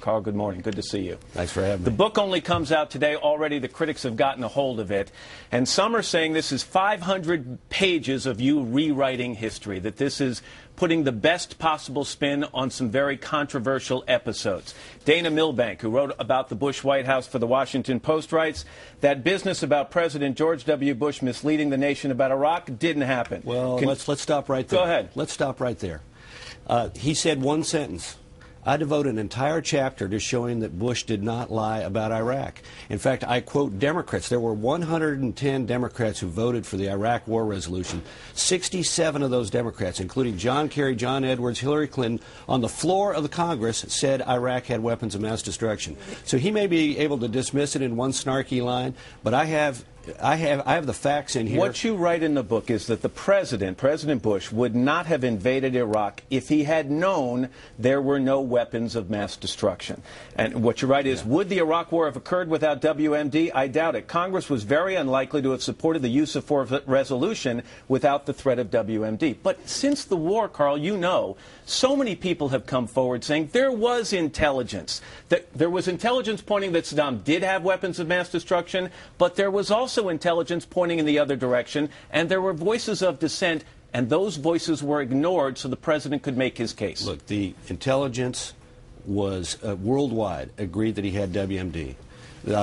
Carl, good morning. Good to see you. Thanks for having me. The book only comes out today. Already the critics have gotten a hold of it. And some are saying this is 500 pages of you rewriting history, that this is putting the best possible spin on some very controversial episodes. Dana Milbank, who wrote about the Bush White House for the Washington Post, writes that business about President George W. Bush misleading the nation about Iraq didn't happen. Well, let's stop right there. Go ahead. Let's stop right there. He said one sentence. I devote an entire chapter to showing that Bush did not lie about Iraq. In fact, I quote Democrats. There were 110 Democrats who voted for the Iraq war resolution. 67 of those Democrats, including John Kerry, John Edwards, Hillary Clinton, on the floor of the Congress said Iraq had weapons of mass destruction. So he may be able to dismiss it in one snarky line, but I have the facts in here. What you write in the book is that the President Bush, would not have invaded Iraq if he had known there were no weapons of mass destruction. And what you write is, would the Iraq war have occurred without WMD? I doubt it. Congress was very unlikely to have supported the use of force resolution without the threat of WMD. But since the war, Carl, you know, so many people have come forward saying there was intelligence. There was intelligence pointing that Saddam did have weapons of mass destruction, but there was also intelligence pointing in the other direction, and there were voices of dissent, and those voices were ignored so the president could make his case. Look, the intelligence was worldwide agreed that he had WMD.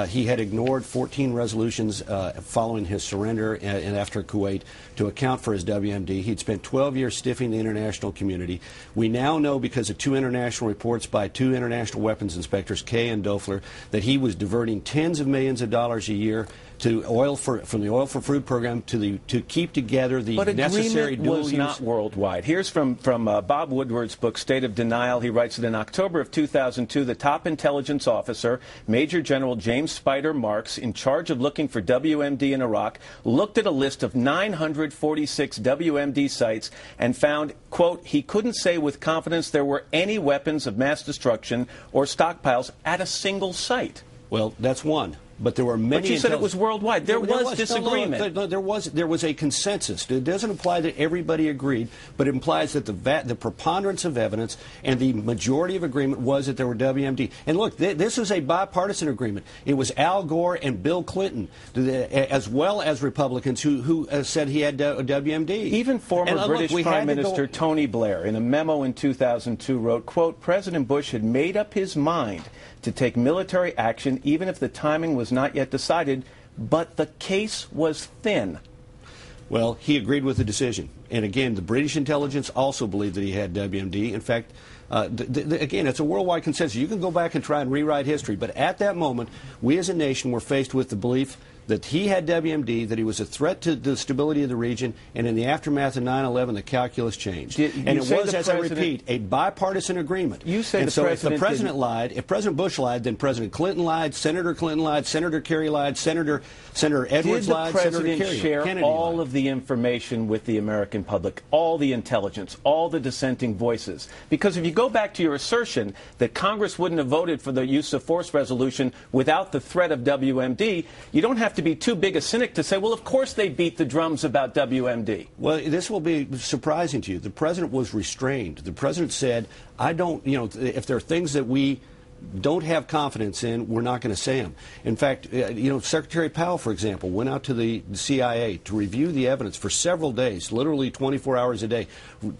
He had ignored 14 resolutions following his surrender and after Kuwait to account for his WMD. He'd spent 12 years stiffing the international community. We now know, because of two international reports by two international weapons inspectors, Kay and Dofler, that he was diverting tens of millions of dollars a year to from the Oil for Food program to keep together the necessary dual use. But agreement was not worldwide. Here's from Bob Woodward's book, State of Denial. He writes that in October of 2002, the top intelligence officer, Major General James Spider Marks, in charge of looking for WMD in Iraq, looked at a list of 946 WMD sites and found, quote, he couldn't say with confidence there were any weapons of mass destruction or stockpiles at a single site. Well, that's one. But there were many. But you said it was worldwide. There was disagreement. No, there was a consensus. It doesn't imply that everybody agreed, but it implies that the preponderance of evidence and the majority of agreement was that there were WMD. And look, this is a bipartisan agreement. It was Al Gore and Bill Clinton, as well as Republicans, who said he had WMD. Even former British Prime Minister Tony Blair, in a memo in 2002, wrote, quote, President Bush had made up his mind to take military action even if the timing was not yet decided, but the case was thin. Well, he agreed with the decision. And again, the British intelligence also believed that he had WMD. In fact, again, it's a worldwide consensus. You can go back and try and rewrite history, but at that moment, we as a nation were faced with the belief that he had WMD, that he was a threat to the stability of the region, and in the aftermath of 9/11, the calculus changed. And it was, as I repeat, a bipartisan agreement. You say and so if the president lied, if President Bush lied, then President Clinton lied, Senator Clinton lied, Senator Kerry lied, Senator Edwards lied, Senator Kerry. Did the president share all of the information with the American public, all the intelligence, all the dissenting voices? Because if you go back to your assertion that Congress wouldn't have voted for the use of force resolution without the threat of WMD, you don't have to be too big a cynic to say, well, of course they beat the drums about WMD. Well, this will be surprising to you. The president was restrained. The president said, I don't, if there are things that we don't have confidence in, we're not going to say them. In fact, Secretary Powell, for example, went out to the CIA to review the evidence for several days, literally 24 hours a day,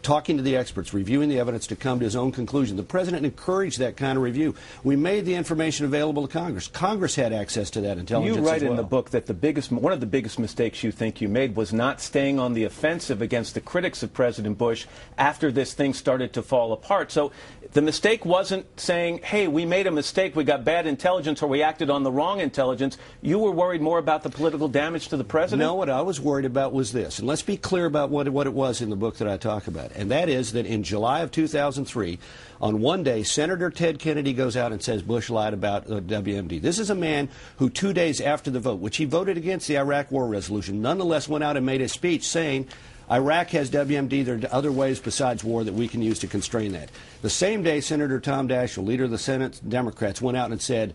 talking to the experts, reviewing the evidence to come to his own conclusion. The president encouraged that kind of review. We made the information available to Congress. Congress had access to that intelligence as well. You write in the book that one of the biggest mistakes you think you made was not staying on the offensive against the critics of President Bush after this thing started to fall apart. So the mistake wasn't saying, hey, we made a mistake, we got bad intelligence, or we acted on the wrong intelligence. You were worried more about the political damage to the president? No, what I was worried about was this, and let's be clear about what it was in the book that I talk about, and that is that in July of 2003, on one day, Senator Ted Kennedy goes out and says Bush lied about WMD. This is a man who 2 days after the vote, which he voted against the Iraq war resolution, nonetheless went out and made a speech saying, Iraq has WMD. There are other ways besides war that we can use to constrain that. The same day, Senator Tom Daschle, leader of the Senate Democrats, went out and said,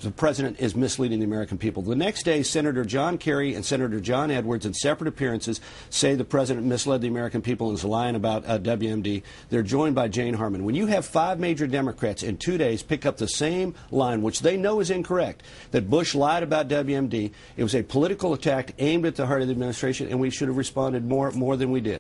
the president is misleading the American people. The next day, Senator John Kerry and Senator John Edwards, in separate appearances, say the president misled the American people and is lying about WMD. They're joined by Jane Harman. When you have 5 major Democrats in 2 days pick up the same line, which they know is incorrect, that Bush lied about WMD, it was a political attack aimed at the heart of the administration, and we should have responded more than we did.